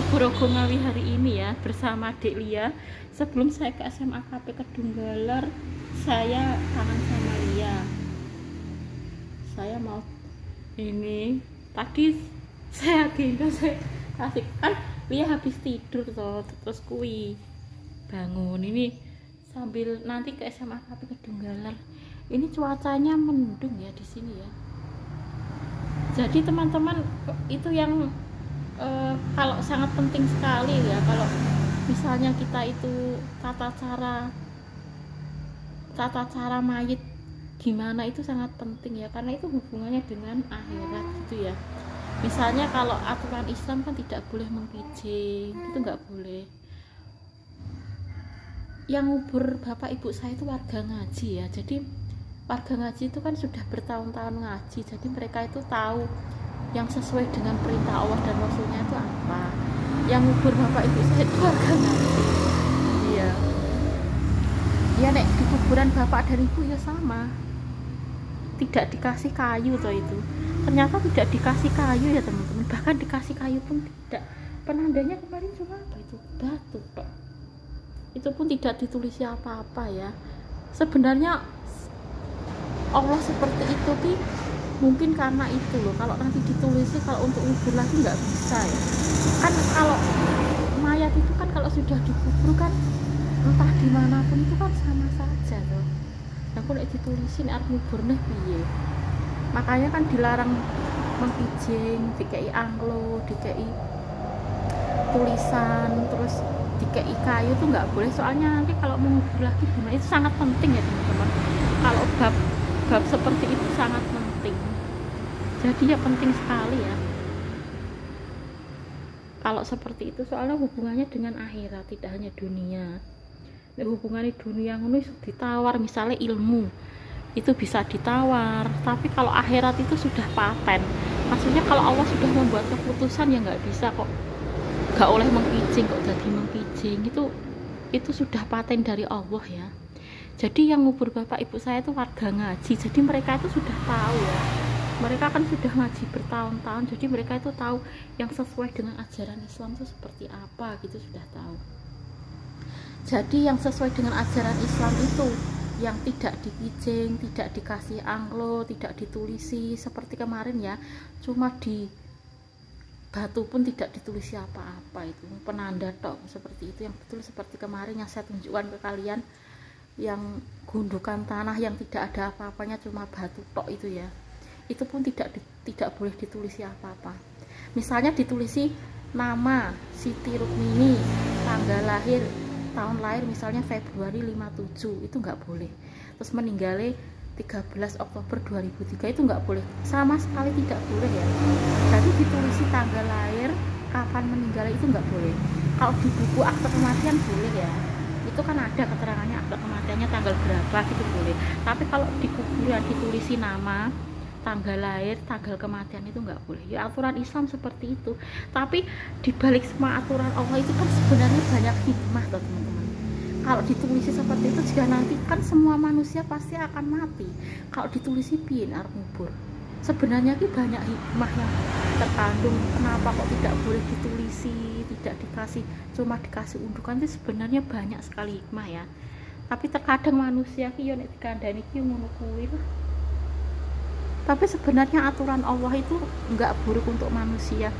Untuk Purwogo Ngawi hari ini ya bersama Dek Lia. Sebelum saya ke SMA KP Kedunggalar, saya kangen sama Lia. Saya mau ini tadi saya gendong, saya kasih kan Lia habis tidur toh, terus kui bangun ini sambil nanti ke SMA KP Kedunggalar. Ini cuacanya mendung ya di sini ya. Jadi teman-teman itu yang kalau sangat penting sekali ya, kalau misalnya kita itu tata cara mayit gimana itu sangat penting ya, karena itu hubungannya dengan akhirat gitu ya. Misalnya kalau aturan Islam kan tidak boleh mengkijing, itu nggak boleh. Yang ngubur bapak ibu saya itu warga ngaji ya, jadi warga ngaji itu kan sudah bertahun-tahun ngaji, jadi mereka itu tahu yang sesuai dengan perintah Allah dan Rasulnya itu apa. Yang ngubur bapak ibu saya itu warga ngaji. Iya. Ya nek di kuburan bapak dan ibu ya sama. Tidak dikasih kayu toh itu. Ternyata tidak dikasih kayu ya teman-teman. Bahkan dikasih kayu pun tidak. Penandanya kemarin cuma apa itu? Batu Pak. Itu pun tidak ditulisi apa-apa ya. Sebenarnya Allah seperti itu sih. Mungkin karena itu loh, kalau nanti ditulis kalau untuk ngubur lagi nggak bisa ya. Kan kalau mayat itu kan kalau sudah dikubur kan entah dimanapun itu kan sama saja loh. Nah kalau ditulisin arep ngubur nih piye. Makanya kan dilarang mengijing, dikei anglo, dikei tulisan, terus dikei kayu itu nggak boleh, soalnya nanti kalau mengubur lagi gimana, itu sangat penting ya teman-teman. Kalau bab seperti itu sangat penting. Jadi ya penting sekali ya kalau seperti itu, soalnya hubungannya dengan akhirat, tidak hanya dunia. Nah, hubungannya dunia ngono ditawar, misalnya ilmu itu bisa ditawar, tapi kalau akhirat itu sudah paten. Maksudnya kalau Allah sudah membuat keputusan ya nggak bisa kok, nggak oleh mengkijing kok jadi mengkijing, itu sudah paten dari Allah ya. Jadi yang ngubur bapak ibu saya itu warga ngaji, jadi mereka itu sudah tahu ya. Mereka kan sudah ngaji bertahun-tahun, jadi mereka itu tahu yang sesuai dengan ajaran Islam itu seperti apa gitu, sudah tahu. Jadi yang sesuai dengan ajaran Islam itu yang tidak dikijing, tidak dikasih anglo, tidak ditulisi seperti kemarin ya, cuma di batu pun tidak ditulisi apa-apa, itu penanda tok seperti itu. Yang betul seperti kemarin yang saya tunjukkan ke kalian, yang gundukan tanah yang tidak ada apa-apanya, cuma batu tok itu ya, itu pun tidak boleh ditulisi apa-apa. Misalnya ditulisi nama Siti Rukmini, tanggal lahir, tahun lahir misalnya Februari 57, itu nggak boleh. Terus meninggalnya 13 Oktober 2003, itu nggak boleh, sama sekali tidak boleh ya. Jadi ditulisi tanggal lahir, kapan meninggalnya itu nggak boleh. Kalau di buku akte kematian boleh ya, itu kan ada keterangannya akte kematiannya tanggal berapa gitu boleh. Tapi kalau di kuburan ditulisi nama, tanggal lahir, tanggal kematian, itu nggak boleh ya. Aturan Islam seperti itu, tapi dibalik semua aturan Allah itu kan sebenarnya banyak hikmah tuh teman-teman. Kalau ditulisi seperti itu, jika nanti kan semua manusia pasti akan mati, kalau ditulisi piin arep ngubur, sebenarnya itu banyak hikmah yang terkandung. Kenapa kok tidak boleh ditulisi, tidak dikasih, cuma dikasih undukan, itu sebenarnya banyak sekali hikmah ya. Tapi terkadang manusia ki yo nek dikandani ki ngono kuwi lah. Tapi sebenarnya aturan Allah itu enggak buruk untuk manusia.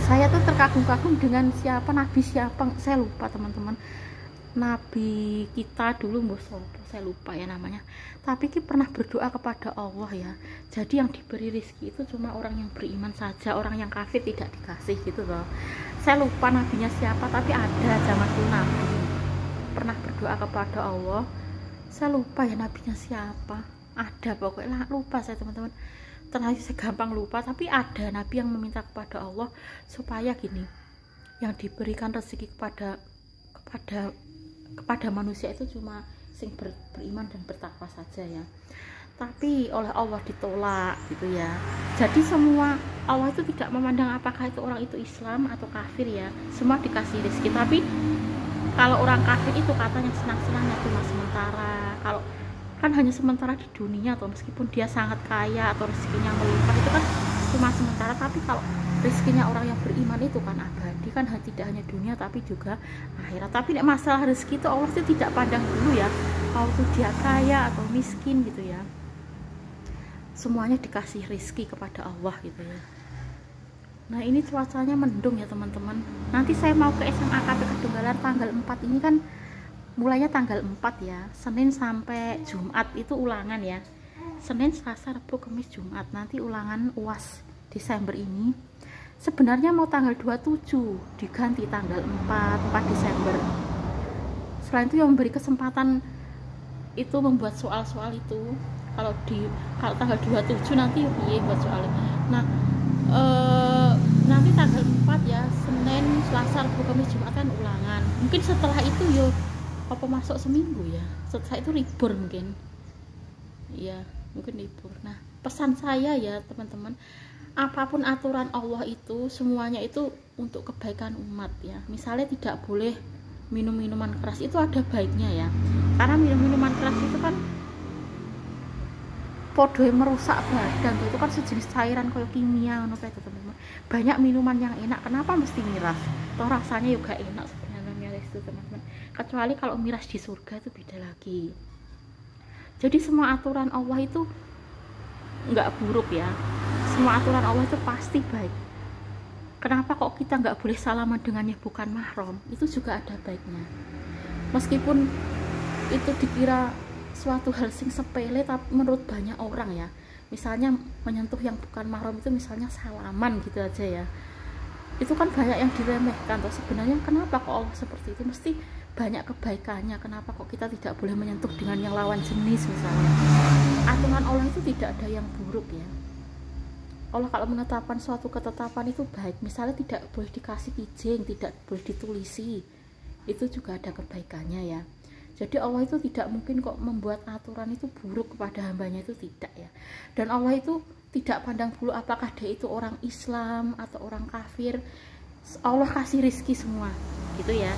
Saya tuh terkagum-kagum dengan siapa, nabi siapa saya lupa teman-teman, nabi kita dulu mbok sopo saya lupa ya namanya, tapi kita pernah berdoa kepada Allah ya. Jadi yang diberi rezeki itu cuma orang yang beriman saja, orang yang kafir tidak dikasih gitu loh. Saya lupa nabinya siapa, tapi ada zaman dulu nabi pernah berdoa kepada Allah, saya lupa ya nabinya siapa, ada pokoknya lupa saya teman-teman, terlalu segampang lupa. Tapi ada nabi yang meminta kepada Allah supaya gini, yang diberikan rezeki kepada manusia itu cuma sing beriman dan bertakwa saja ya. Tapi oleh Allah ditolak gitu ya. Jadi semua, Allah itu tidak memandang apakah itu orang itu Islam atau kafir ya, semua dikasih rezeki. Tapi kalau orang kafir itu katanya senang-senangnya cuma sementara, kalau kan hanya sementara di dunia atau meskipun dia sangat kaya atau rezekinya melimpah, itu kan cuma sementara. Tapi kalau rezekinya orang yang beriman itu kan abadi, kan tidak hanya dunia tapi juga akhirat. Tapi masalah rezeki itu Allah itu tidak pandang dulu ya, mau tuh dia kaya atau miskin gitu ya, semuanya dikasih rezeki kepada Allah gitu ya. Nah ini cuacanya mendung ya teman-teman. Nanti saya mau ke SMA KP Kedunggalan tanggal 4 ini kan, mulainya tanggal 4 ya, Senin sampai Jumat itu ulangan ya, Senin, Selasa, Rabu, Kamis, Jumat, nanti ulangan UAS Desember ini. Sebenarnya mau tanggal 27 diganti tanggal 4 Desember. Selain itu yang memberi kesempatan itu membuat soal-soal itu, kalau tanggal 27 nanti ya buat soal. Nah nanti tanggal 4 ya, Senin, Selasa, Rabu, Kamis, Jumat kan ulangan. Mungkin setelah itu yo apa masuk seminggu ya, setelah itu libur mungkin ya, mungkin libur. Nah pesan saya ya teman-teman, apapun aturan Allah itu semuanya itu untuk kebaikan umat ya. Misalnya tidak boleh minum minuman keras, itu ada baiknya ya, karena minuman keras itu kan podo merusak badan, itu kan sejenis cairan kayak kimia itu teman-teman. Banyak minuman yang enak, kenapa mesti miras? Toh rasanya juga enak sebenarnya miras itu teman-teman, kecuali kalau miras di surga itu beda lagi. Jadi semua aturan Allah itu nggak buruk ya, semua aturan Allah itu pasti baik. Kenapa kok kita nggak boleh salaman dengannya bukan mahram? Itu juga ada baiknya, meskipun itu dikira suatu hal sing sepele, tapi menurut banyak orang ya, misalnya menyentuh yang bukan mahram itu, misalnya salaman gitu aja ya, itu kan banyak yang diremehkan. Toh sebenarnya kenapa kok Allah seperti itu? Mesti banyak kebaikannya. Kenapa kok kita tidak boleh menyentuh dengan yang lawan jenis misalnya? Aturan Allah itu tidak ada yang buruk ya. Allah kalau menetapkan suatu ketetapan itu baik, misalnya tidak boleh dikasih kijing, tidak boleh ditulisi, itu juga ada kebaikannya ya. Jadi Allah itu tidak mungkin kok membuat aturan itu buruk kepada hambanya, itu tidak ya. Dan Allah itu tidak pandang bulu apakah dia itu orang Islam atau orang kafir. Allah kasih rezeki semua gitu ya.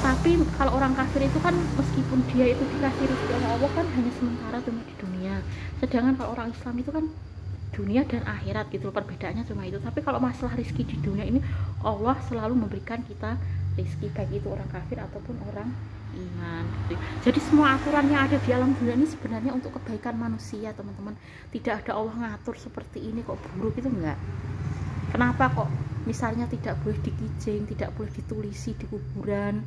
Tapi kalau orang kafir itu kan meskipun dia itu dikasih rezeki oleh Allah kan hanya sementara cuma di dunia. Sedangkan kalau orang Islam itu kan dunia dan akhirat gitu, perbedaannya cuma itu. Tapi kalau masalah rezeki di dunia ini, Allah selalu memberikan kita rezeki, baik itu orang kafir ataupun orang iman gitu. Jadi semua aturan yang ada di alam dunia ini sebenarnya untuk kebaikan manusia teman-teman. Tidak ada Allah ngatur seperti ini kok buruk, itu enggak. Kenapa kok misalnya tidak boleh dikijing, tidak boleh ditulisi di kuburan,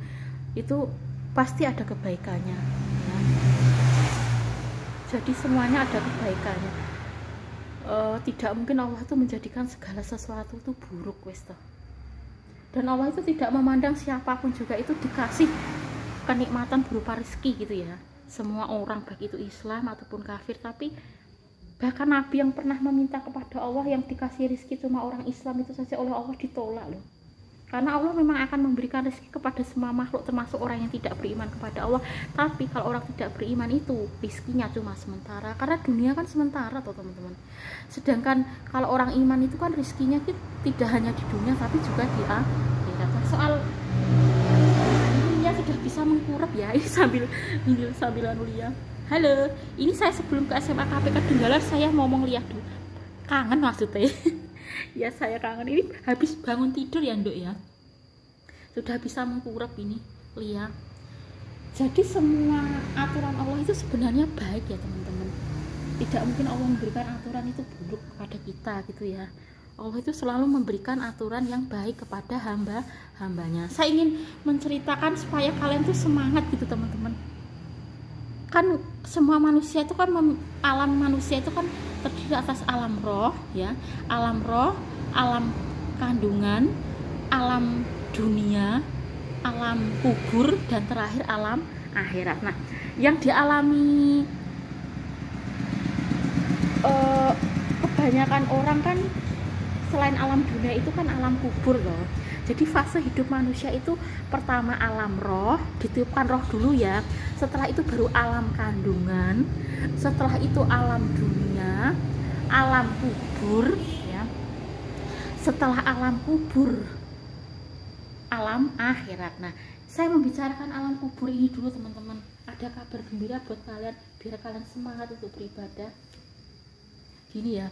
itu pasti ada kebaikannya ya. Jadi semuanya ada kebaikannya. Tidak mungkin Allah itu menjadikan segala sesuatu itu buruk wes toh. Dan Allah itu tidak memandang siapapun juga itu dikasih kenikmatan berupa rezeki gitu ya, semua orang baik itu Islam ataupun kafir. Tapi bahkan Nabi yang pernah meminta kepada Allah yang dikasih rezeki cuma orang Islam itu saja oleh Allah ditolak loh. Karena Allah memang akan memberikan rezeki kepada semua makhluk, termasuk orang yang tidak beriman kepada Allah. Tapi kalau orang tidak beriman itu rezekinya cuma sementara, karena dunia kan sementara toh teman-teman. Sedangkan kalau orang iman itu kan rezekinya tidak hanya di dunia tapi juga di akhirat. Soal sudah bisa mengkurap ya, ini sambil nulia. Halo, ini saya sebelum ke SMA KP Kedunggalan saya ngomong lihat dulu, kangen maksudnya. Ya saya kangen, ini habis bangun tidur ya Nduk ya, sudah bisa mengkurap ini Lia. Jadi semua aturan Allah itu sebenarnya baik ya teman-teman. Tidak mungkin Allah memberikan aturan itu buruk kepada kita gitu ya. Allah itu selalu memberikan aturan yang baik kepada hambanya. Saya ingin menceritakan supaya kalian tuh semangat gitu teman-teman. Kan semua manusia itu kan alam manusia itu kan terdiri atas alam roh ya, alam roh, alam kandungan, alam dunia, alam kubur, dan terakhir alam akhirat. Nah, yang dialami kebanyakan orang kan selain alam dunia itu kan alam kubur loh. Jadi fase hidup manusia itu pertama alam roh, ditiupkan roh dulu ya. Setelah itu baru alam kandungan. Setelah itu alam dunia, alam kubur ya. Setelah alam kubur, alam akhirat. Nah, saya membicarakan alam kubur ini dulu teman-teman. Ada kabar gembira buat kalian biar kalian semangat untuk beribadah. Gini ya.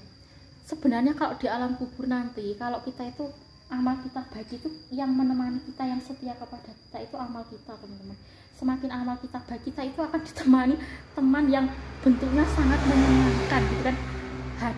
sebenarnya kalau di alam kubur nanti, kalau kita itu amal kita baik, itu yang menemani kita, yang setia kepada kita itu amal kita, teman-teman. Semakin amal kita baik, kita itu akan ditemani teman yang bentuknya sangat menyenangkan gitu kan.